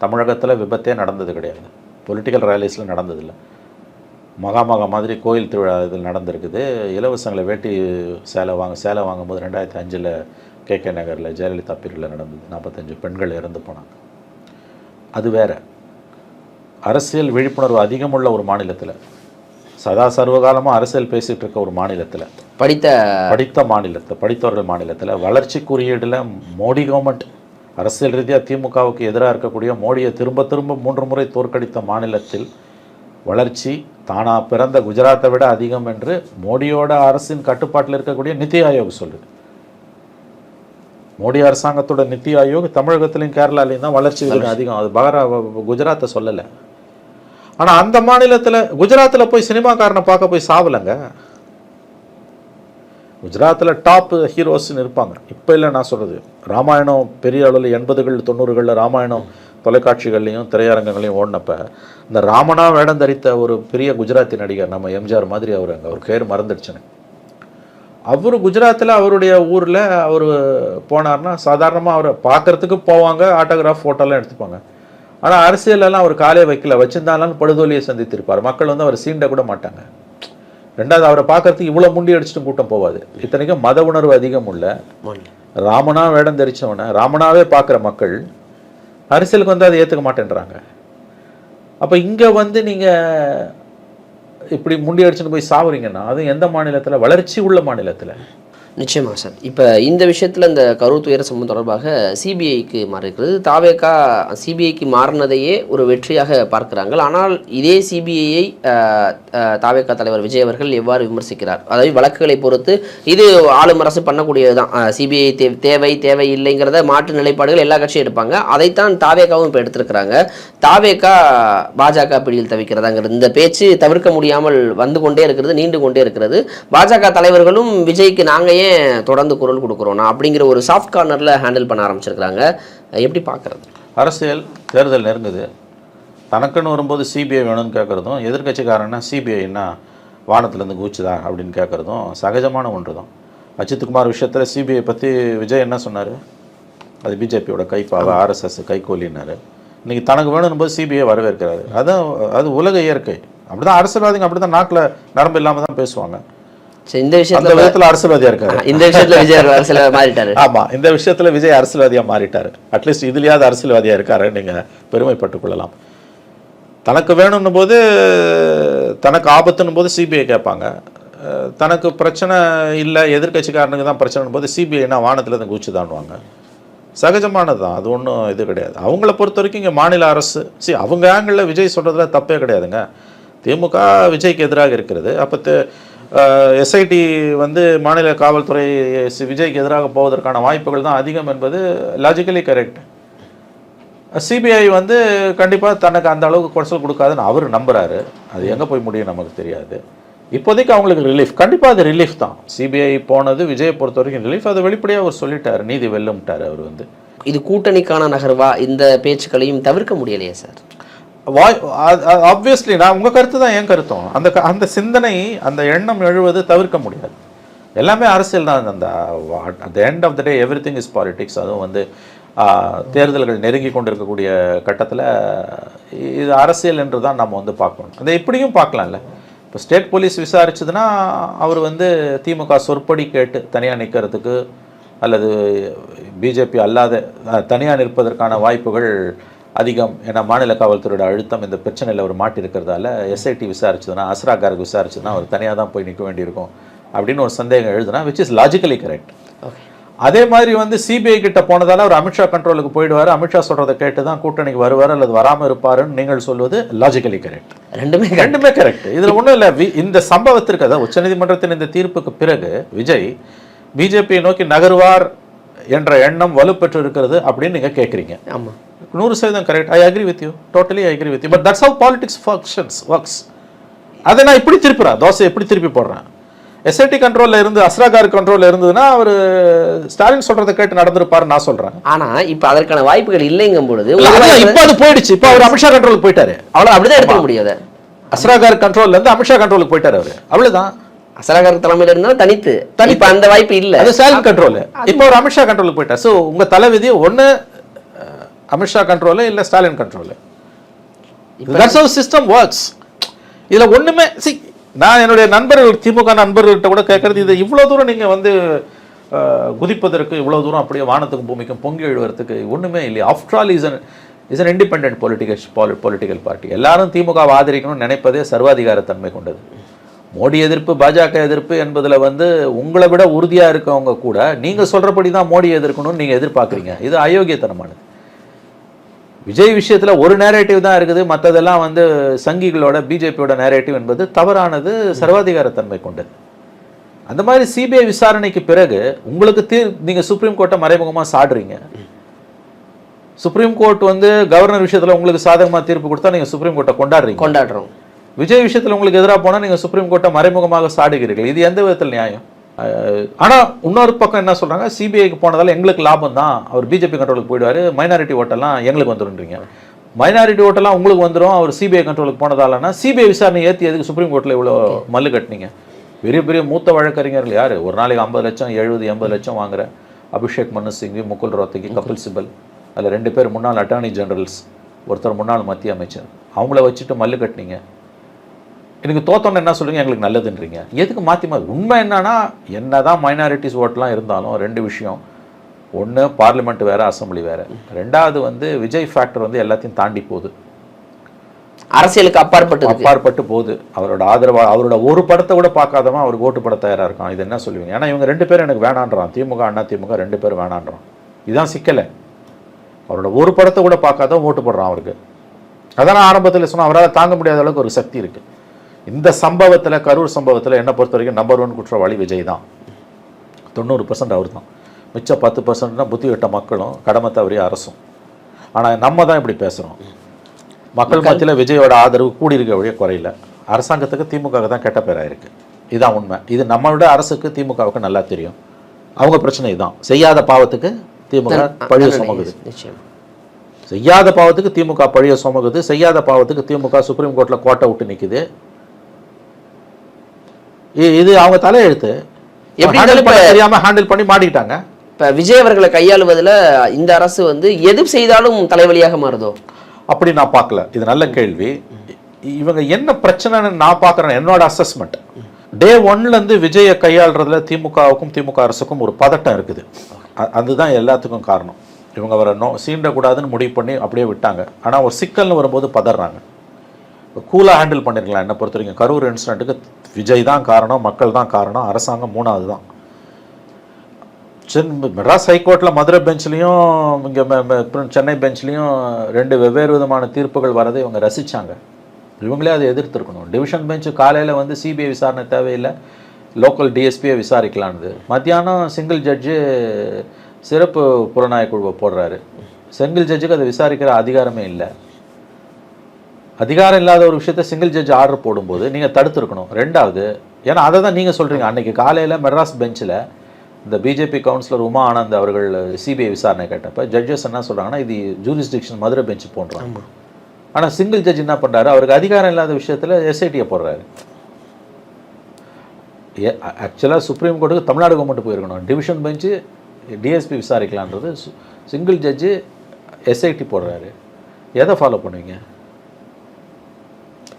A: தமிழகத்தில் விபத்தே நடந்தது கிடையாது. பொலிட்டிக்கல் ரேலிஸில் நடந்ததில்லை. மகாமகா மாதிரி கோயில் திருவிழா இதில் நடந்திருக்குது. இலவசங்களை வேட்டி சேலை வாங்கும்போது 2005 KK நகரில் ஜெயலலிதா பீரியடில் நடந்தது. 45 பெண்கள் இறந்து போனாங்க. அது வேற. அரசியல் விழிப்புணர்வு அதிகமுள்ள ஒரு மாநிலத்தில் சதா சர்வகாலமாக அரசியல் பேசிகிட்டு இருக்க ஒரு மாநிலத்தில், படித்தவர்கள் மாநிலத்தில் வளர்ச்சி குறியீடில் மோடி கவர்மெண்ட் அரசியல் ரீதியாக திமுகவுக்கு எதிராக இருக்கக்கூடிய மோடியை திரும்ப 3 முறை தோற்கடித்த மாநிலத்தில் வளர்ச்சி தானா பிறந்த குஜராத்தை விட அதிகம் என்று மோடியோட அரசின் கட்டுப்பாட்டில் இருக்கக்கூடிய நித்தி ஆயோக் சொல்லுது. மோடி அரசாங்கத்தோட நித்தி ஆயோக் தமிழகத்திலையும் கேரளாலையும் தான் வளர்ச்சி விகிதம் அதிகம். அது குஜராத்தை சொல்லலை. ஆனால் அந்த மாநிலத்தில் குஜராத்தில் போய் சினிமாக்காரனை பார்க்க போய் சாவலைங்க. குஜராத்தில் டாப் ஹீரோஸ்ன்னு இருப்பாங்க. இப்போ இல்லை, நான் சொல்கிறது ராமாயணம் பெரிய அளவில் 80கள் 90களில் ராமாயணம் தொலைக்காட்சிகள்லையும் திரையரங்கங்களையும் ஓடினப்ப இந்த ராமனா வேடம் தரித்த ஒரு பெரிய குஜராத்தி நடிகர், நம்ம எம்ஜிஆர் மாதிரி அவர் பேர் மறந்துடுச்சுன்னு, அவர் குஜராத்தில் அவருடைய ஊரில் அவர் போனார்னா சாதாரணமாக அவரை பார்க்குறதுக்கு போவாங்க, ஆட்டோகிராஃப் ஃபோட்டோலாம் எடுத்துப்பாங்க. ஆனால் அரசியலெல்லாம் அவர் காலையை வைக்கல, வச்சிருந்தாலும் படுதோலியை சந்தித்திருப்பார். மக்கள் வந்து அவர் சீண்ட கூட மாட்டாங்க. ரெண்டாவது, அவரை பார்க்கறதுக்கு இவ்வளோ முண்டி அடிச்சுட்டு கூட்டம் போவாது. இத்தனைக்கும் மத உணர்வு அதிகம் உள்ள ராமனா வேடம் தெரிச்சவனை ராமனாவே பார்க்குற மக்கள் அரசியலுக்கு வந்து அதை ஏற்றுக்க மாட்டேன்றாங்க. அப்போ இங்கே வந்து நீங்கள் இப்படி முண்டி அடிச்சுட்டு போய் சாவுறீங்கன்னா அது எந்த மாநிலத்தில்? வளர்ச்சி உள்ள மாநிலத்தில்.
B: நிச்சயமாக சார். இப்போ இந்த விஷயத்தில் இந்த கரூர் துயர சம்பவம் தொடர்பாக சிபிஐக்கு மாறியிருக்கிறது. தாவேகா சிபிஐக்கு மாறினதையே ஒரு வெற்றியாக பார்க்கிறாங்க. ஆனால் இதே சிபிஐயை தாவேகா தலைவர் விஜய் அவர்கள் எவ்வாறு விமர்சிக்கிறார்? அதாவது வழக்குகளை பொறுத்து இது ஆளும் அரசு பண்ணக்கூடியது தான். சிபிஐ தேவை இல்லைங்கிறத மாற்று நிலைப்பாடுகள் எல்லா கட்சியும் எடுப்பாங்க. அதைத்தான் தாவேகாவும் இப்போ எடுத்திருக்கிறாங்க. தாவேகா பாஜக பிடியில் தவிக்கிறதாங்கிறது இந்த பேச்சு தவிர்க்க முடியாமல் வந்து கொண்டே இருக்கிறது, நீண்டு கொண்டே இருக்கிறது. பாஜக தலைவர்களும் விஜய்க்கு நாங்கள் தொடர்ந்து குரல் கொடுக்குறோம் அப்படிங்கிற ஒரு சாஃப்ட் கார்னர்ல ஹேண்டில் பண்ண ஆரம்பிச்சிருக்காங்க. எப்படி பார்க்கறது?
A: அரசியல் தேர்தல் நெருங்குது, தனக்குன்னு வரும்போது சிபிஐ வேணும்னு கேட்குறதும், எதிர்கட்சிக்காரன்னா சிபிஐன்னா வானத்திலேருந்து கூச்சுதா அப்படின்னு கேட்குறதும் சகஜமான ஒன்று தான். அஜித்குமார் விஷயத்தில் சிபிஐ பற்றி விஜய் என்ன சொன்னார்? அது பிஜேபியோட கைப்பாவை, ஆர்எஸ்எஸ் கைகோலினார். இன்றைக்கி தனக்கு வேணும்னு போது சிபிஐ வரவேற்கிறாரு. அது உலக இயற்கை. அப்படி தான் அரசியல்வாதிங்க அப்படி தான் நாக்கில் நரம்பு இல்லாமல் தான் பேசுவாங்க.
B: இந்த விஷயத்துல
A: அரசியல்வாதியா இருக்காரு.
B: இந்த விஷயத்துல விஜய் அரசியல்வாதியா மாறிட்டாரு.
A: ஆமா, இந்த விஷயத்துல விஜய் அரசியல்வாதியா மாறிட்டாரு. அட்லீஸ்ட் இதுலயாவது அரசியல்வாதியா இருக்காரு, நீங்க பெருமைப்பட்டுக் கொள்ளலாம். தனக்கு வேணும்னு போது, தனக்கு ஆபத்துன்னு போது சிபிஐ கேட்பாங்க. தனக்கு பிரச்சனை இல்லை, எதிர்கட்சிக்காரனுக்கு தான் பிரச்சனை போது சிபிஐனா வானத்துல இருந்து கூச்சுதான்வாங்க. சகஜமானது தான், அது ஒன்றும் இது கிடையாது. அவங்கள பொறுத்த வரைக்கும் இங்கே மாநில அரசு அவங்க ஆங்கிளில் விஜய் சொல்றதுல தப்பே கிடையாதுங்க. திமுக விஜய்க்கு எதிராக இருக்கிறது. அப்போ எஸ்ஐடி வந்து மாநில காவல்துறை விஜய்க்கு எதிராக போவதற்கான வாய்ப்புகள் தான் அதிகம் என்பது லாஜிக்கலி கரெக்ட். சிபிஐ வந்து கண்டிப்பாக தனக்கு அந்த அளவுக்கு குறைச்சல் கொடுக்காதுன்னு அவர் நம்புறாரு. அது எங்கே போய் முடியும் நமக்கு தெரியாது. இப்போதைக்கு அவங்களுக்கு ரிலீஃப், கண்டிப்பாக அது ரிலீஃப் தான். சிபிஐ போனது விஜயை பொறுத்த வரைக்கும் ரிலீஃப். அது வெளிப்படையாக அவர் சொல்லிட்டார், நீதி வெல்லும்ட்டார் அவர் வந்து.
B: இது கூட்டணிக்கான நகர்வா? இந்த பேச்சுக்களையும் தவிர்க்க முடியலையே சார்.
A: ஆப்வியஸ்லி நான் உங்கள் கருத்து தான் என் கருத்தும். அந்த சிந்தனை, அந்த எண்ணம் எழுவது தவிர்க்க முடியாது. எல்லாமே அரசியல் தான். அந்த end of the day everything is politics. அதுவும் வந்து தேர்தல்கள் நெருங்கி கொண்டிருக்கக்கூடிய கட்டத்தில் இது அரசியல் என்று தான் நம்ம வந்து பார்க்கணும். அதை இப்படியும் பார்க்கலாம்ல. இப்போ ஸ்டேட் போலீஸ் விசாரிச்சதுன்னா அவர் வந்து திமுக சொற்படி கேட்டு தனியாக நிற்கிறதுக்கு அல்லது பிஜேபி அல்லாத தனியாக நிற்பதற்கான வாய்ப்புகள் அதிகம். ஏன்னா மாநில காவல்துறையோட அழுத்தம் இந்த பிரச்சனையில் அவர் மாட்டிருக்கிறதால எஸ்ஐடி விசாரிச்சதுன்னா, அஸ்ராகாருக்கு விசாரிச்சதுன்னா அவர் தனியாக தான் போய் நிற்க வேண்டியிருக்கும் அப்படின்னு ஒரு சந்தேகம் எழுதுனா, விச் இஸ் லாஜிக்கலி கரெக்ட். அதே மாதிரி வந்து சிபிஐ கிட்ட போனதால அவர் அமித்ஷா கண்ட்ரோலுக்கு போயிடுவார், அமித்ஷா சொல்றதை கேட்டு தான் கூட்டணிக்கு வருவார் அல்லது வராமல் இருப்பாருன்னு நீங்கள் சொல்வது லாஜிக்கலி கரெக்ட். ரெண்டுமே கரெக்ட். இதில் ஒன்றும் இல்லை. இந்த சம்பவத்திற்கு, அதாவது உச்சநீதிமன்றத்தின் இந்த தீர்ப்புக்கு பிறகு விஜய் பிஜேபியை நோக்கி நகர்வார் என்ற எண்ணம் வலுப்பெற்று இருக்கிறது அப்படின்னு நீங்கள் கேட்குறீங்க.
B: ஆமாம்,
A: 100% correct. I agree with you, totally I agree with you. But that's how politics works. அதை நான் இப்படி திருப்புறேன், தோசை எப்படி திருப்பி போடுறேன். எஸ்ஐடி கண்ட்ரோல்ல இருந்து அஸ்ராகார் கண்ட்ரோல்ல இருந்ததுன்னா அவர் ஸ்டாலின் சொல்றதை கேட்டு நடந்திருப்பாரு நான் சொல்றேன்.
B: ஆனா இப்ப அதற்கான வாய்ப்புகள் இல்லைங்கும் பொழுது
A: இப்ப அது போயிடுச்சு. இப்ப அவர் அமித்ஷா கண்ட்ரோலுக்கு போயிட்டாரு.
B: அவ்வளவு அப்படிதான் எடுக்க முடியாது.
A: அஸ்ராகார் கண்ட்ரோல்ல இருந்து அமித்ஷா கண்ட்ரோலுக்கு போயிட்டாரு அவரு. அவ்வளவுதான்.
B: அஸ்ராகார் தலைமையில இருந்தா தனித்து இப்ப அந்த வாய்ப்பு இல்ல.
A: அது ஸ்டாலின் கண்ட்ரோல். இப்ப அவர் அமித்ஷா கண்ட்ரோலுக்கு போயிட்டார். சோ உங்க தலைவிதி ஒண்ணு அமித்ஷா கண்ட்ரோல் இல்ல Stalin control. That's how system works. இதுல ஒண்ணுமே நான் என்னுடைய நண்பர்கள், திமுக நண்பர்கள்ட்ட கூட கேட்கறது, இது இவ்வளோ தூரம் நீங்கள் வந்து குதிப்பதற்கு, இவ்வளோ தூரம் அப்படியே வானத்துக்கும் பூமிக்கும் பொங்கி எழுவதற்கு ஒன்றுமே இல்லை. After all is an independent political party. எல்லாரும் திமுகவை ஆதரிக்கணும்னு நினைப்பதே சர்வாதிகாரத்தன்மை கொண்டது. மோடி எதிர்ப்பு பாஜக எதிர்ப்பு என்பதில் வந்து உங்களை விட உறுதியாக இருக்கவங்க கூட நீங்கள் சொல்கிறபடி தான் மோடி எதிர்க்கணும்னு நீங்கள் எதிர்பார்க்குறீங்க. இது அயோக்கியத்தனமானது. விஜய் விஷயத்தில் ஒரு நேரேட்டிவ் தான் இருக்குது, மற்றதெல்லாம் வந்து சங்கிகளோட பிஜேபியோட நேரேட்டிவ் என்பது தவறானது, சர்வாதிகாரத்தன்மை கொண்டது. அந்த மாதிரி சிபிஐ விசாரணைக்கு பிறகு உங்களுக்கு நீங்கள் சுப்ரீம் கோர்ட்டை மறைமுகமாக சாடுறீங்க. சுப்ரீம் கோர்ட் வந்து கவர்னர் விஷயத்தில் உங்களுக்கு சாதகமாக தீர்ப்பு கொடுத்தா நீங்கள் சுப்ரீம் கோர்ட்டை கொண்டாடுறோம். விஜய் விஷயத்தில் உங்களுக்கு எதிராக போனால் நீங்கள் சுப்ரீம் கோர்ட்டை மறைமுகமாக சாடுகிறீர்கள். இது எந்த விதத்தில் நியாயம்? ஆனால் இன்னொரு பக்கம் என்ன சொல்கிறாங்க, சிபிஐக்கு போனதால் எங்களுக்கு லாபம் தான், அவர் பிஜேபி கண்ட்ரோலுக்கு போயிடுவார், மைனாரிட்டி ஓட்டெல்லாம் எங்களுக்கு வந்துடும்ன்றீங்க. மைனாரிட்டி ஓட்டெல்லாம் உங்களுக்கு வந்துடும் அவர் சிபிஐ கண்ட்ரோலுக்கு போனதாலன்னா சிபிஐ விசாரணை ஏற்றி எதுக்கு சுப்ரீம் கோர்ட்டில் இவ்வளோ மல்லு கட்டினீங்க? பெரிய பெரிய மூத்த வழக்கறிஞர்கள் யார் ஒரு நாளைக்கு 50 லட்சம் 70-80 லட்சம் வாங்குற அபிஷேக் மனு சிங்வி, முகுல் ரோத்தகி, கபில் சிபல், அதில் 2 பேர் முன்னாள் அட்டார்னி ஜெனரல்ஸ், ஒருத்தர் முன்னாள் மத்திய அமைச்சர், அவங்கள வச்சுட்டு மல்லு கட்டினீங்க. எனக்கு தோத்தோன்னு என்ன சொல்லுங்க, எங்களுக்கு நல்லதுன்றீங்க. எதுக்கு மாற்றி உண்மை என்னன்னா, என்னதான் மைனாரிட்டிஸ் ஓட்டெலாம் இருந்தாலும் 2 விஷயம். ஒன்று, பார்லிமெண்ட் வேறு, அசம்பிளி வேறு. 2வது வந்து விஜய் ஃபேக்டர் வந்து எல்லாத்தையும் தாண்டி போகுது,
B: அரசியலுக்கு அப்பாற்பட்டு போகுது. அவரோட ஆதரவா அவரோட ஒரு படத்தை கூட பார்க்காதவன் அவருக்கு ஓட்டு பட தயாராக இருக்கான். இது என்ன சொல்லுவீங்க? ஏன்னா இவங்க 2 பேரும் எனக்கு வேணான்றான், திமுக அண்ணா திமுக 2 பேரும் வேணான்றான். இதுதான் சிக்கலை. அவரோட ஒரு படத்தை கூட பார்க்காதவன் ஓட்டு போடுறான் அவருக்கு. அதான் ஆரம்பத்தில் சொன்னால் அவரால் தாங்க முடியாத அளவுக்கு ஒரு சக்தி இருக்குது. இந்த சம்பவத்தில், கரூர் சம்பவத்தில் என்னை பொறுத்த வரைக்கும் நம்பர் 1 குற்றவாளி விஜய் தான். 90% அவர் தான். மிச்சம் 10% புத்தி விட்ட மக்களும் கடமை தவறிய அரசும். ஆனால் நம்ம தான் இப்படி பேசுகிறோம். மக்கள் மத்தியில் விஜயோட ஆதரவு கூடியிருக்க வழியே குறையில. அரசாங்கத்துக்கு திமுக தான் கெட்ட பேராக இருக்குது. இதுதான் உண்மை. இது நம்மளோட அரசுக்கு திமுகவுக்கு நல்லா தெரியும். அவங்க பிரச்சனை இதுதான். செய்யாத பாவத்துக்கு திமுக பழிய சுமக்குது. செய்யாத பாவத்துக்கு திமுக பழிய சுமக்குது. செய்யாத பாவத்துக்கு திமுக சுப்ரீம் கோர்ட்டில் கோட்டை விட்டு நிற்குது. இது அவங்க தலையெழுத்து. தெரியாம ஹேண்டில் பண்ணி மாட்டிக்கிட்டாங்க. இப்போ விஜய் அவர்களை கையாளுவதில் இந்த அரசு வந்து எது செய்தாலும் தலைவலியாக மாறுதோ?
A: அப்படி நான் பார்க்கல. இது நல்ல கேள்வி. இவங்க என்ன பிரச்சனைன்னு நான் பார்க்குறேன். என்னோட அசஸ்மெண்ட், டே 1லேருந்து விஜயை கையாளுறதுல திமுகவுக்கும் திமுக அரசுக்கும் ஒரு பதட்டம் இருக்குது. அதுதான் எல்லாத்துக்கும் காரணம். இவங்க அவரை சீண்டக்கூடாதுன்னு முடிவு பண்ணி அப்படியே விட்டாங்க. ஆனால் ஒரு சிக்கல்னு வரும்போது பதறாங்க. கூலாக ஹேண்டில் பண்ணிருக்கலாம். என்னை பொறுத்த வரைக்கும் கரூர் இன்சிடென்ட்டுக்கு விஜய் தான் காரணம், மக்கள் தான் காரணம், அரசாங்கம் 3வது தான். மெட்ராஸ் ஹைகோர்ட்டில் மதுரை பெஞ்ச்லேயும் இங்கே சென்னை பெஞ்ச்லேயும் 2 வெவ்வேறு விதமான தீர்ப்புகள் வரதை இவங்க ரசித்தாங்க. இவங்களே அதை எதிர்த்துருக்கணும். டிவிஷன் பெஞ்சு காலையில் வந்து சிபிஐ விசாரணை தேவையில்லை, லோக்கல் டிஎஸ்பியை விசாரிக்கலான்னு. மத்தியானம் சிங்கிள் ஜட்ஜு சிறப்பு புலனாய்வு குழுவை போடுறாரு. சிங்கிள் ஜட்ஜுக்கு அதை விசாரிக்கிற அதிகாரமே இல்லை. அதிகாரம் இல்லாத ஒரு விஷயத்தை சிங்கிள் ஜட்ஜ் ஆர்டர் போடும்போது நீங்கள் தடுத்துருக்கணும். 2வது, ஏன்னா அதை தான் நீங்கள் சொல்கிறீங்க. அன்றைக்கி காலையில் மெட்ராஸ் பெஞ்சில் இந்த பிஜேபி கவுன்சிலர் உமா ஆனந்த் அவர்கள் சிபிஐ விசாரணை கேட்டப்போ ஜட்ஜஸ் என்ன சொல்கிறாங்கன்னா, இது ஜூரிஸ்டிக்ஷன் மதுரை பெஞ்சு போடுறாங்க. ஆனால் சிங்கிள் ஜட்ஜ் என்ன பண்ணுறாரு, அவருக்கு அதிகாரம் இல்லாத விஷயத்தில் எஸ்ஐடியை போடுறாரு. ஆக்சுவலாக சுப்ரீம் கோர்ட்டுக்கு தமிழ்நாடு கவர்மெண்ட் போயிருக்கணும். டிவிஷன் பெஞ்சு டிஎஸ்பி விசாரிக்கலான்றது, சிங்கிள் ஜட்ஜு எஸ்ஐடி போடுறாரு. எதை ஃபாலோ பண்ணுவீங்க?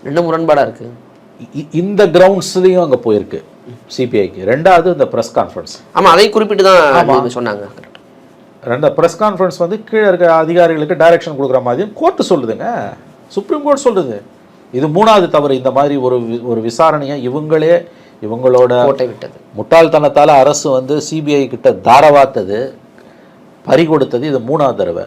B: 2 முரண்பாடாக இருக்குது.
A: இந்த கிரவுண்ட்ஸ்லேயும் அங்கே போயிருக்கு சிபிஐக்கு. 2வது இந்த ப்ரெஸ் கான்ஃபரன்ஸ்.
B: ஆமாம், அதை குறிப்பிட்டு தான் சொன்னாங்க.
A: 2 ப்ரெஸ் கான்ஃபரன்ஸ் வந்து கீழே இருக்க அதிகாரிகளுக்கு டைரக்ஷன் கொடுக்குற மாதிரி கோர்ட்டு சொல்லுதுங்க, சுப்ரீம் கோர்ட் சொல்லுது. இது 3வது தவறு. இந்த மாதிரி ஒரு விசாரணையை இவங்களோட
B: விட்டது
A: முட்டாள்தனத்தால் அரசு வந்து சிபிஐ கிட்ட தாரவாத்தது, பறி கொடுத்தது. இது 3வது தடவை.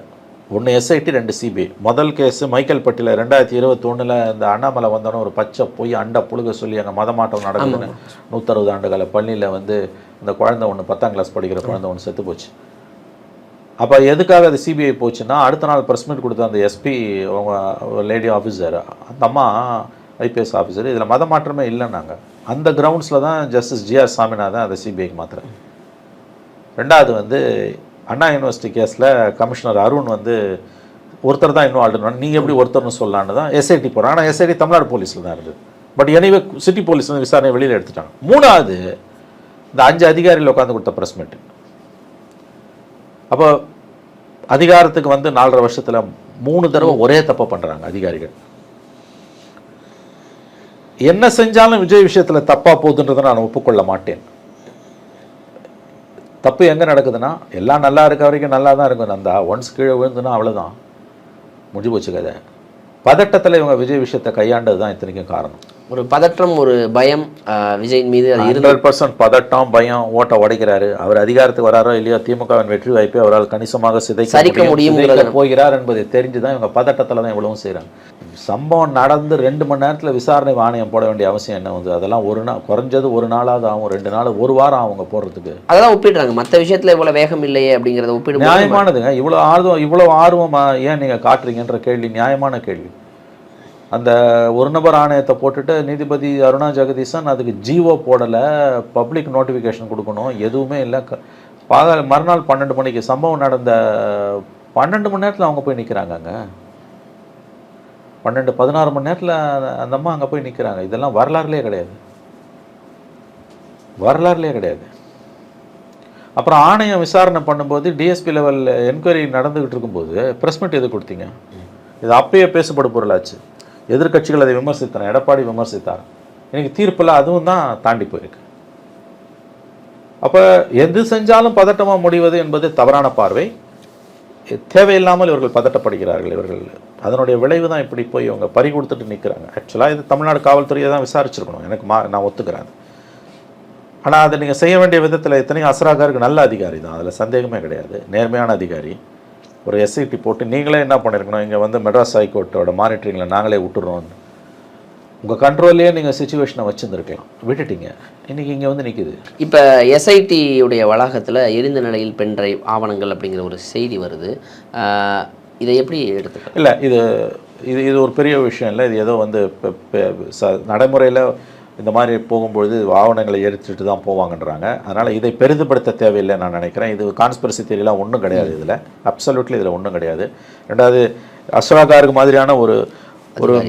A: 1 எஸ்ஐடி 2 சிபிஐ. முதல் கேஸு மைக்கேல் பட்டியில் 2021 இந்த அண்ணாமலை வந்தோன்னே ஒரு பச்சை போய் அண்டை புழுக சொல்லி அங்கே மதமாட்டம் நடக்குதுன்னு 160 ஆண்டுகால பள்ளியில் வந்து இந்த குழந்தை ஒன்று 10ஆம் கிளாஸ் படிக்கிற குழந்தை ஒன்று செத்து போச்சு. அப்போ எதுக்காக அது சிபிஐ போச்சுன்னா, அடுத்த நாள் ப்ரெஸ் மீட் கொடுத்த அந்த எஸ்பி அவங்க லேடி ஆஃபீஸர், அந்த அம்மா ஐபிஎஸ் ஆஃபீஸர், இதில் மத மாற்றமே இல்லைன்னாங்க. அந்த கிரவுண்ட்ஸில் தான் ஜஸ்டிஸ் ஜிஆர் சாமிநாதன் அதை சிபிஐக்கு மாத்திரம். 2வது வந்து அண்ணா யூனிவர்சிட்டி கேஸில் கமிஷனர் அருண் வந்து ஒருத்தர் தான் இன்னும் ஆல்டர்னேட், நீங்கள் எப்படி ஒருத்தர்னு சொல்லலான்னு தான் எஸ்ஐடி போகிறாங்க. ஆனால் எஸ்ஐடி தமிழ்நாடு போலீஸில் தான் இருந்தது. பட் எனிவே சிட்டி போலீஸ் வந்து விசாரணை வெளியில் எடுத்துட்டாங்க. 3வது இந்த 5 அதிகாரிகள் உட்காந்து கொடுத்த ப்ரெஸ் மீட். அப்போ அதிகாரத்துக்கு வந்து 4.5 வருஷத்தில் 3 தடவை ஒரே தப்பை பண்ணுறாங்க அதிகாரிகள். என்ன செஞ்சாலும் விஜய் விஷயத்தில் தப்பாக போகுதுன்றதை நான் ஒப்புக்கொள்ள மாட்டேன். தப்பு எங்கே நடக்குதுன்னா, எல்லாம் நல்லா இருக்க வரைக்கும் நல்லா தான் இருக்கும். நந்தா ஒன்ஸ் கீழே விழுந்துன்னா அவ்வளோதான், முடிஞ்சு போச்சு கதை. பதட்டத்தில் இவங்க விஜய் விஷயத்தை கையாண்டது தான் இத்தனைக்கும் காரணம்.
B: ஒரு பதற்றம், ஒரு பயம் விஜயின் மீது அது இருந்து
A: 100% பதட்டம், பயம், ஓட்ட உடைக்கிறாரு. அவர் அதிகாரத்துக்கு வராரோ இல்லையோ, திமுகவின் வெற்றி வாய்ப்பை அவரால் கணிசமாக
B: சரிக்க முடியும்ங்கிறத
A: போகிறார் என்பதை தெரிஞ்சுதான் இவங்க பதட்டத்தில் தான் இவ்வளவும் செய்கிறாங்க. சம்பவம் நடந்து 2 மணி நேரத்தில் விசாரணை ஆணையம் போட வேண்டிய அவசியம் என்ன வந்து? அதெல்லாம் ஒரு நாள், குறைஞ்சது ஒரு நாளாவது ஆகும், 2 நாள், ஒரு வாரம் அவங்க போடுறதுக்கு.
B: அதெல்லாம் ஒப்பிடுறாங்க. மற்ற விஷயத்துல இவ்வளவு வேகம் இல்லையே அப்படிங்கிறத ஒப்பிடும்.
A: நியாயமானதுங்க. இவ்வளோ ஆர்வமா ஏன் நீங்க காட்டுறீங்கன்ற கேள்வி நியாயமான கேள்வி. அந்த ஒரு நபர் ஆணையத்தை போட்டுட்டு நீதிபதி அருணா ஜெகதீசன் அதுக்கு ஜிஓ போடலை, பப்ளிக் நோட்டிஃபிகேஷன் கொடுக்கணும், எதுவுமே இல்லை. மறுநாள் 12 மணிக்கு சம்பவம் நடந்த 12 மணி நேரத்தில் அவங்க போய் நிற்கிறாங்கங்க. 16 மணி நேரத்தில் அந்த அம்மா அங்கே போய் நிற்கிறாங்க. இதெல்லாம் வரலாறுலேயே கிடையாது, வரலாறுலேயே கிடையாது. அப்புறம் ஆணையம் விசாரணை பண்ணும்போது டிஎஸ்பி லெவல் என்கொயரி நடந்துக்கிட்டு இருக்கும்போது ப்ரெஸ் மீட் எது கொடுத்தீங்க? இது அப்பயே பேசப்பட பொருளாச்சு. எதிர்கட்சிகள் அதை விமர்சித்தன, எடப்பாடி விமர்சித்தார். இன்னைக்கு தீர்ப்பில் அதுவும் தான் தாண்டி போயிருக்கு. அப்போ எது செஞ்சாலும் பதட்டமாக முடிவது என்பது தவறான பார்வை. தேவையில்லாமல் இவர்கள் பதட்டப்படுகிறார்கள். இவர்கள் அதனுடைய விளைவு தான் இப்படி போய் இவங்க பறி கொடுத்துட்டு நிற்கிறாங்க. ஆக்சுவலாக இது தமிழ்நாடு காவல்துறையை தான் விசாரிச்சிருக்கணும், எனக்கு நான் ஒத்துக்கிறேன். ஆனால் அதை நீங்கள் செய்ய வேண்டிய விதத்தில் இத்தனையும் அஸ்ராகாருக்கு நல்ல அதிகாரி தான், அதில் சந்தேகமே கிடையாது, நேர்மையான அதிகாரி. ஒரு எஸ்ஐடி போட்டு நீங்களே என்ன பண்ணியிருக்கணும், இங்கே வந்து மெட்ராஸ் ஹைகோர்ட்டோட மானிட்டரிங்கில் நாங்களே விட்டுறோம், உங்கள் கண்ட்ரோல்லையே நீங்கள் சுச்சுவேஷனை வச்சுருந்துருக்கலாம், விட்டுட்டீங்க. இன்றைக்கி இங்கே வந்து நிற்குது.
B: இப்போ எஸ்ஐடியுடைய வளாகத்தில் எரிந்த நிலையில் பென்ட்ரைவ் ஆவணங்கள் அப்படிங்கிற ஒரு செய்தி வருது. இதை எப்படி எடுத்துக்கலாம்?
A: இல்லை, இது இது இது ஒரு பெரிய விஷயம் இல்லை. இது ஏதோ வந்து நடைமுறையில் இந்த மாதிரி போகும்பொழுது ஆவணங்களை எரிச்சிட்டு தான் போவாங்கன்றாங்க. அதனால் இதை பெரிதுபடுத்த தேவையில்லை நான் நினைக்கிறேன். இது கான்ஸ்பிரசி தியரிலாம் ஒன்றும் கிடையாது, இதில் அப்சல்யூட்லி இதில் ஒன்றும் கிடையாது. ரெண்டாவது, அஸ்ராகாருக்கு மாதிரியான ஒரு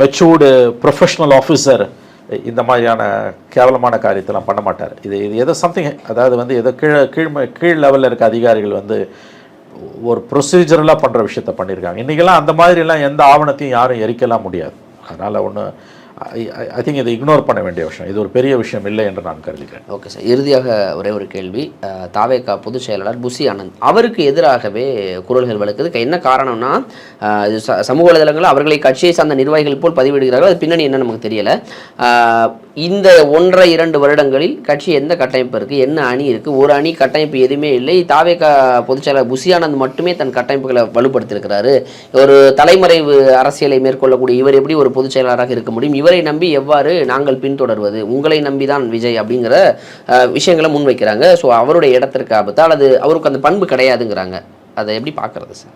A: மெச்சூர்டு ப்ரொஃபஷனல் ஆஃபீஸர் இந்த மாதிரியான கேவலமான காரியத்தெல்லாம் பண்ண மாட்டார். இது ஏதோ சம்திங், அதாவது வந்து ஏதோ கீழ் லெவலில் இருக்க அதிகாரிகள் வந்து ஒரு ப்ரொசீஜரலாக பண்ணுற விஷயத்த பண்ணியிருக்காங்க. இன்றைக்கெல்லாம் அந்த மாதிரிலாம் எந்த ஆவணத்தையும் யாரும் எரிக்கலாம் முடியாது. அதனால் ஒன்று ஐ திங்க் இதை இக்னோர் பண்ண வேண்டிய விஷயம், இது ஒரு பெரிய விஷயம் இல்லை என்று நான் கருதுகிறேன்.
B: ஓகே சார், இறுதியாக ஒரே ஒரு கேள்வி. தாவேகா பொதுச் செயலாளர் புசி ஆனந்த் அவருக்கு எதிராகவே குரல்கள் வலுக்குது. என்ன காரணம்னா, இது சமூக வலைதளங்களில் அவர்களை கட்சியை சார்ந்த நிர்வாகிகள் போல் பதிவிடுகிறார்கள். அது பின்னணி என்ன நமக்கு தெரியலை. இந்த 1.5-2 வருடங்களில் கட்சி எந்த கட்டமைப்பு இருக்குது, என்ன அணி இருக்குது? ஒரு அணி கட்டமைப்பு எதுவுமே இல்லை. தாவேகா பொதுச் செயலாளர் புசி ஆனந்த் மட்டுமே தன் கட்டமைப்புகளை வலுப்படுத்தியிருக்கிறாரு. ஒரு தலைமறைவு அரசியலை மேற்கொள்ளக்கூடிய இவர் எப்படி ஒரு பொதுச் செயலாளராக இருக்க முடியும்? இவரை நம்பி எவ்வாறு நாங்கள் பின்தொடர்வது? உங்களை நம்பி தான் விஜய் அப்படிங்கிற விஷயங்களை முன்வைக்கிறாங்க. ஸோ அவருடைய இடத்திற்கு ஆபத்து அல்லது அவருக்கு அந்த பண்பு கிடையாதுங்கிறாங்க. அதை எப்படி பார்க்குறது சார்?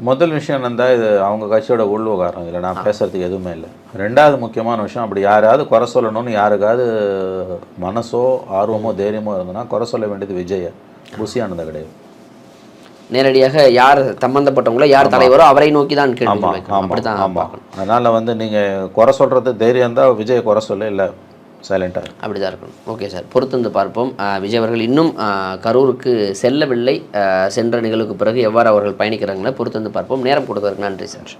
A: முதல் விஷயம் என்னந்தா, இது அவங்க கட்சியோட உள்விவகாரம், இதில் நான் பேசுகிறதுக்கு எதுவுமே இல்லை. ரெண்டாவது முக்கியமான விஷயம், அப்படி யாராவது குறை சொல்லணும்னு யாருக்காவது மனசோ ஆர்வமோ தைரியமோ இருந்ததுன்னா குறை சொல்ல வேண்டியது விஜய, புசி ஆனந்த கிடையாது.
B: நேரடியாக யார் சம்பந்தப்பட்டவங்களோ, யார் தலைவரோ அவரை நோக்கி தான் கேள்வி
A: அப்படிதான். ஆமாம், அதனால் வந்து நீங்கள் குறை சொல்கிறது தைரியம் தான், விஜய் குறை சொல்ல இல்லை, சைலண்டாக அப்படி
B: தான் இருக்கணும். ஓகே சார், பொறுத்திருந்து பார்ப்போம். விஜய் அவர்கள் இன்னும் கரூருக்கு செல்லவில்லை. சென்ற நிகழ்வுக்கு பிறகு எவ்வாறு அவர்கள் பயணிக்கிறாங்களோ பொறுத்திருந்து பார்ப்போம். நேரம் கொடுத்ததற்கு நன்றி சார்.